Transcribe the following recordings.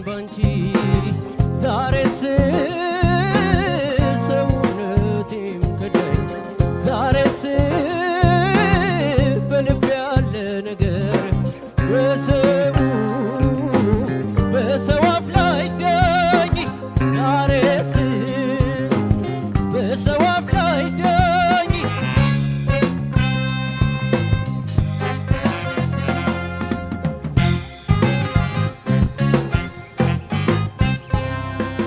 ባንቺ ዛሬስ ሰውነቴም ከዳኝ ዛሬስ በልብ ያለ ነገር በሰው አፍ ላይ ዳኝ ዛሬስ በሰው አፍ ላይ ዳኝ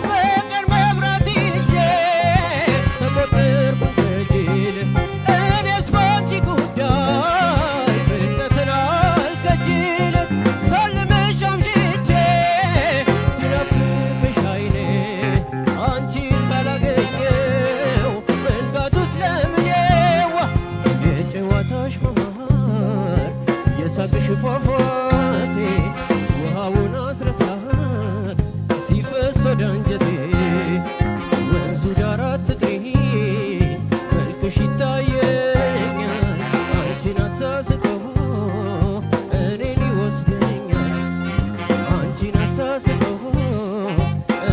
በቀን መብራት ይዤ ተቆጠርኩ ከጅል እኔስ ባንቺ ጉዳይ ብልጠትን አልከጅል ሳልምሽ አምሽቼ ሲናፍቅሽ ዓይኔ አንቺን ካላገኘው መንጋቱስ ለምኔዋ የጨዋታሽ መማር የሳቅሽ ፏፏቴ ውሃውን አስረሳት ሲፈስ ወደ አንጀቴ ወንዙ ዳር አትጥሪ መልክሽ ይታየኛል አንቺን አሳስቶ እኔን ይወስደኛል አንቺን አሳስቶ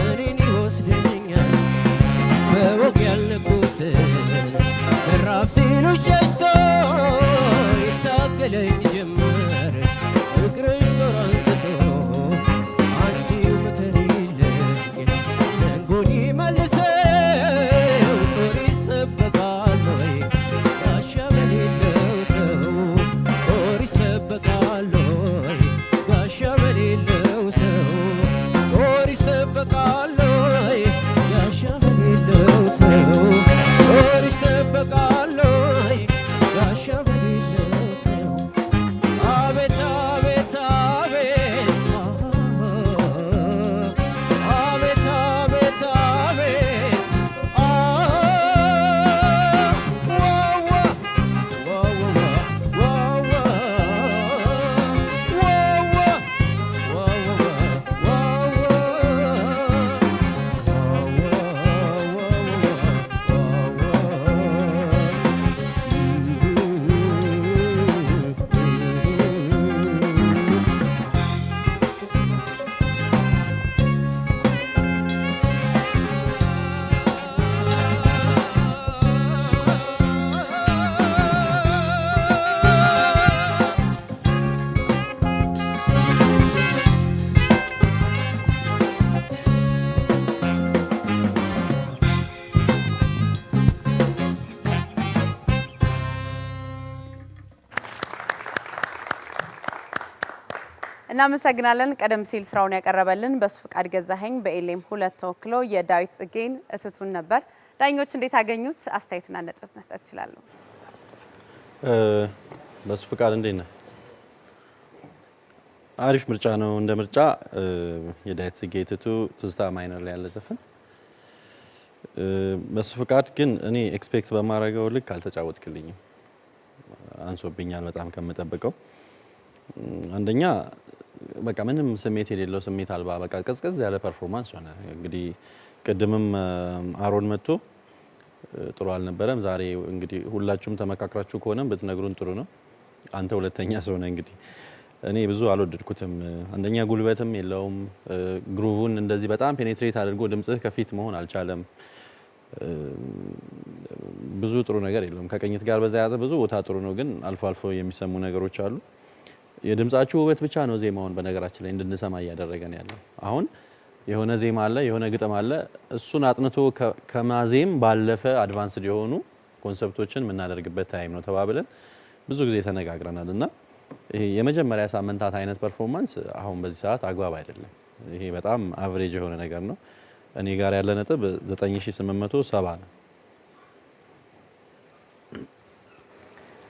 እኔን ይወስደኛል በወግ ያልነኩትን ዘራፍ ሲሉ ሸሽቶ ይታገለኝ ጀመር ፍቅርሽ ጦር አንስቶ አንቺው ምትሪልኝ ዘንጎን ይመልሰው ጦር ይሰበቃል ወይ ጋሻ በሌለው ሰው ጦር ይሰበቃል ወይ ጋሻ በሌለው ሰው ጦር ይሰበቃል ወይ ጋሻ በሌለው ሰው ጦር ይሰበቃል ወይ ጋሻ በሌለው ሰው አቤት አቤት አቤት አቤት አቤት አቤት እናመሰግናለን። ቀደም ሲል ስራውን ያቀረበልን በሱ ፍቃድ ገዛኸኝ በኤሌም 2 ተወክሎ የዳዊት ጽጌን እትቱን ነበር። ዳኞች እንዴት አገኙት? አስተያየትና ነጥብ መስጠት ይችላሉ። በሱ ፍቃድ እንዴት ነው? አሪፍ ምርጫ ነው። እንደ ምርጫ የዳዊት ጽጌ እትቱ ትዝታ ማይነር ላይ ያለ ዘፈን። በሱ ፍቃድ ግን እኔ ኤክስፔክት በማድረገው ልክ አልተጫወትክልኝም። አንሶብኛል በጣም ከምጠብቀው። አንደኛ በቃ ምንም ስሜት የሌለው ስሜት አልባ በቃ ቀዝቀዝ ያለ ፐርፎርማንስ ሆነ። እንግዲህ ቅድምም አሮን መጥቶ ጥሩ አልነበረም። ዛሬ እንግዲህ ሁላችሁም ተመካክራችሁ ከሆነም ብትነግሩን ጥሩ ነው። አንተ ሁለተኛ ሰው ነህ። እንግዲህ እኔ ብዙ አልወደድኩትም። አንደኛ ጉልበትም የለውም። ግሩቭን እንደዚህ በጣም ፔኔትሬት አድርጎ ድምጽህ ከፊት መሆን አልቻለም። ብዙ ጥሩ ነገር የለውም። ከቅኝት ጋር በዛ ያዘ ብዙ ቦታ ጥሩ ነው፣ ግን አልፎ አልፎ የሚሰሙ ነገሮች አሉ። የድምጻችሁ ውበት ብቻ ነው ዜማውን በነገራችን ላይ እንድንሰማ እያደረገን ያለው። አሁን የሆነ ዜማ አለ፣ የሆነ ግጥም አለ። እሱን አጥንቶ ከማዜም ባለፈ አድቫንስድ የሆኑ ኮንሰፕቶችን የምናደርግበት ታይም ነው ተባብለን ብዙ ጊዜ ተነጋግረናል እና ይሄ የመጀመሪያ ሳምንታት አይነት ፐርፎርማንስ አሁን በዚህ ሰዓት አግባብ አይደለም። ይሄ በጣም አቨሬጅ የሆነ ነገር ነው። እኔ ጋር ያለ ነጥብ 9870 ነው።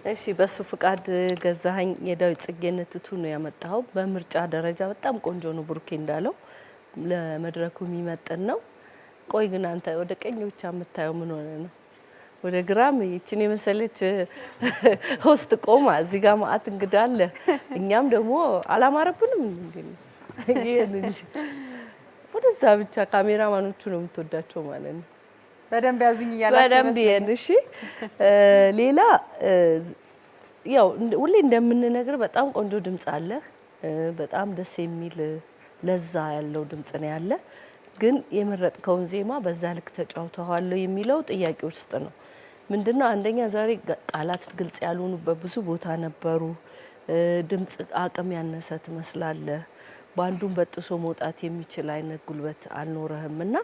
እሺ በሱ ፍቃድ ገዛኸኝ የዳዊት ጽጌን እትቱ ነው ያመጣው። በምርጫ ደረጃ በጣም ቆንጆ ነው። ብሩኬ እንዳለው ለመድረኩ የሚመጥን ነው። ቆይ ግን አንተ ወደ ቀኝ ብቻ የምታየው ምን ሆነ ነው? ወደ ግራም ይችን የመሰለች ሆስት ቆማ እዚህ ጋር ማአት እንግዳ አለ። እኛም ደግሞ አላማረብንም እንዴ? ወደዛ ብቻ ካሜራማኖቹ ነው የምትወዳቸው ማለት ነው። በደንብ ያዙኝ እያላችሁ በደንብ እሺ። ሌላ ያው ሁሌ እንደምንነግር በጣም ቆንጆ ድምጽ አለ። በጣም ደስ የሚል ለዛ ያለው ድምጽ ነው ያለ። ግን የመረጥከውን ዜማ በዛ ልክ ተጫውተዋል የሚለው ጥያቄ ውስጥ ነው። ምንድነው አንደኛ ዛሬ ቃላት ግልጽ ያልሆኑበት ብዙ ቦታ ነበሩ። ድምጽ አቅም ያነሰ ትመስላለህ። ባንዱን በጥሶ መውጣት የሚችል አይነት ጉልበት አልኖረህምና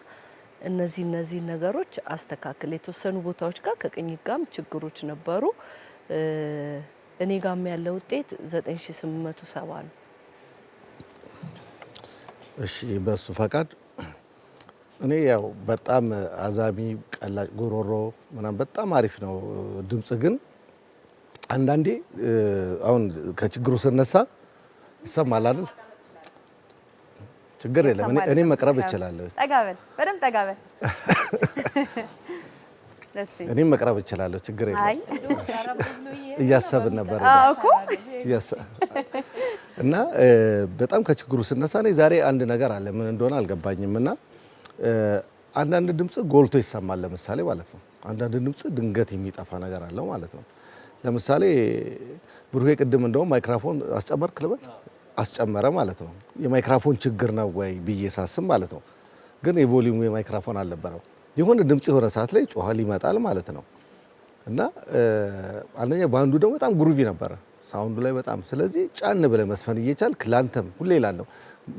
እነዚህ ነገሮች አስተካክል። የተወሰኑ ቦታዎች ጋር ከቅኝት ጋርም ችግሮች ነበሩ። እኔ ጋርም ያለው ውጤት 9870 ነው። እሺ በሱ ፈቃድ እኔ ያው በጣም አዛሚ ቀላጭ ጉሮሮ ምናምን በጣም አሪፍ ነው ድምጽ። ግን አንዳንዴ አሁን ከችግሩ ስነሳ ይሰማል አይደል? ችግር የለም እኔ መቅረብ እችላለሁ። ጠጋበል በደም ጠጋበል። እሺ እኔ መቅረብ እችላለሁ። ችግር የለም። እያሰብን ነበር እኮ እና በጣም ከችግሩ ስነሳ እኔ ዛሬ አንድ ነገር አለ ምን እንደሆነ አልገባኝም። እና አንዳንድ ድምጽ ጎልቶ ይሰማል ለምሳሌ ማለት ነው። አንዳንድ ድምጽ ድንገት የሚጠፋ ነገር አለው ማለት ነው። ለምሳሌ ብሩኬ ቅድም እንደውም ማይክሮፎን አስጨመርክ ልበል አስጨመረ ማለት ነው። የማይክሮፎን ችግር ነው ወይ ብዬ ሳስብ ማለት ነው። ግን የቮሊዩም የማይክሮፎን አልነበረው። የሆነ ድምጽ የሆነ ሰዓት ላይ ጮሃል ይመጣል ማለት ነው። እና አንደኛ ባንዱ ደግሞ በጣም ግሩቪ ነበረ ሳውንዱ ላይ በጣም። ስለዚህ ጫን ብለህ መስፈን እየቻልክ ላንተም ሁሌ እላለሁ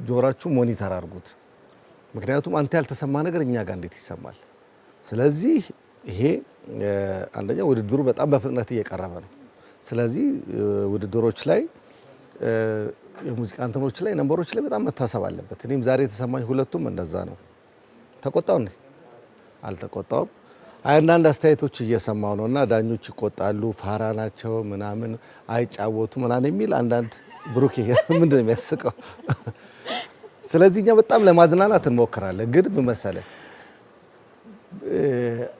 ጆሮአችሁ ሞኒተር አድርጉት። ምክንያቱም አንተ ያልተሰማ ነገር እኛ ጋር እንዴት ይሰማል? ስለዚህ ይሄ አንደኛ ውድድሩ በጣም በፍጥነት እየቀረበ ነው። ስለዚህ ውድድሮች ላይ የሙዚቃ እንትኖች ላይ ነምበሮች ላይ በጣም መታሰብ አለበት። እኔም ዛሬ የተሰማኝ ሁለቱም እንደዛ ነው። ተቆጣው ነው አልተቆጣውም። አንዳንድ አስተያየቶች እየሰማው ነውና ዳኞች ይቆጣሉ፣ ፋራ ናቸው ምናምን አይጫወቱ ምናምን የሚል አንዳንድ ብሩኬ ምንድነው የሚያስቀው? ስለዚህ እኛ በጣም ለማዝናናት እንሞክራለን። ግን ምን መሰለህ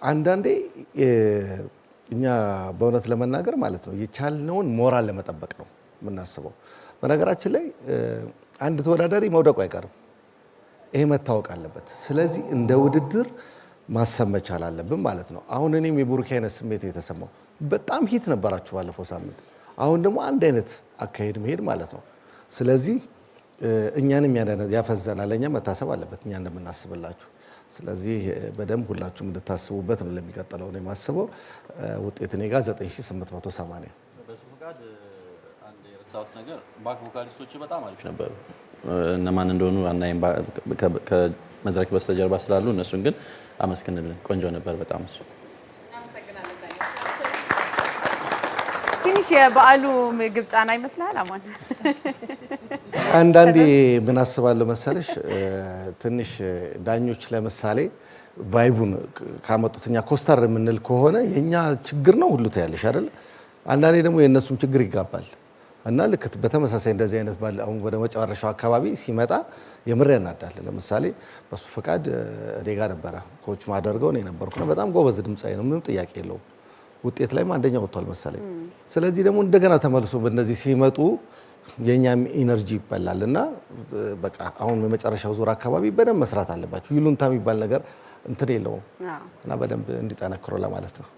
አንዳንዴ እኛ በእውነት ለመናገር ማለት ነው የቻልነውን ሞራል ለመጠበቅ ነው የምናስበው። በነገራችን ላይ አንድ ተወዳዳሪ መውደቁ አይቀርም። ይሄ መታወቅ አለበት። ስለዚህ እንደ ውድድር ማሰብ መቻል አለብን ማለት ነው። አሁን እኔም የብሩኬ አይነት ስሜት የተሰማው በጣም ሂት ነበራችሁ ባለፈው ሳምንት። አሁን ደግሞ አንድ አይነት አካሄድ መሄድ ማለት ነው። ስለዚህ እኛንም ያፈዘናል። ለእኛ መታሰብ አለበት እኛ እንደምናስብላችሁ። ስለዚህ በደንብ ሁላችሁም እንድታስቡበት ነው ለሚቀጥለው ነው የማስበው። ውጤት እኔ ጋር 9880። በሱ ፈቃድ አንድ የረሳሁት ነገር ባክ ቮካሊስቶች በጣም አሪፍ ነበሩ። እነማን እንደሆኑ አናይም ከመድረክ በስተጀርባ ስላሉ እነሱን ግን አመስግንልን። ቆንጆ ነበር በጣም እሱ። ትንሽ የበዓሉ ምግብ ጫና ይመስላል አማን። አንዳንዴ ምን አስባለሁ መሰለሽ ትንሽ ዳኞች ለምሳሌ ቫይቡን ካመጡትኛ ኮስተር የምንል ከሆነ የኛ ችግር ነው ሁሉ ታያለሽ አይደል? አንዳንዴ ደግሞ የእነሱም ችግር ይጋባል እና ልክ በተመሳሳይ እንደዚህ አይነት ባለ አሁን ወደ መጨረሻው አካባቢ ሲመጣ የምር ያናዳል። ለምሳሌ በሱ ፈቃድ እኔ ጋር ነበረ ኮች ማደርገው ነው የነበርኩና በጣም ጎበዝ ድምጻዊ ነው፣ ምንም ጥያቄ የለውም። ውጤት ላይ አንደኛ ወጥቷል መሰለኝ። ስለዚህ ደግሞ እንደገና ተመልሶ በእነዚህ ሲመጡ የኛም ኢነርጂ ይበላልና በቃ አሁን የመጨረሻው ዙር አካባቢ በደንብ መስራት አለባቸው። ይሉንታ የሚባል ነገር እንትን የለውም እና በደንብ እንዲጠነክሩ ለማለት ነው።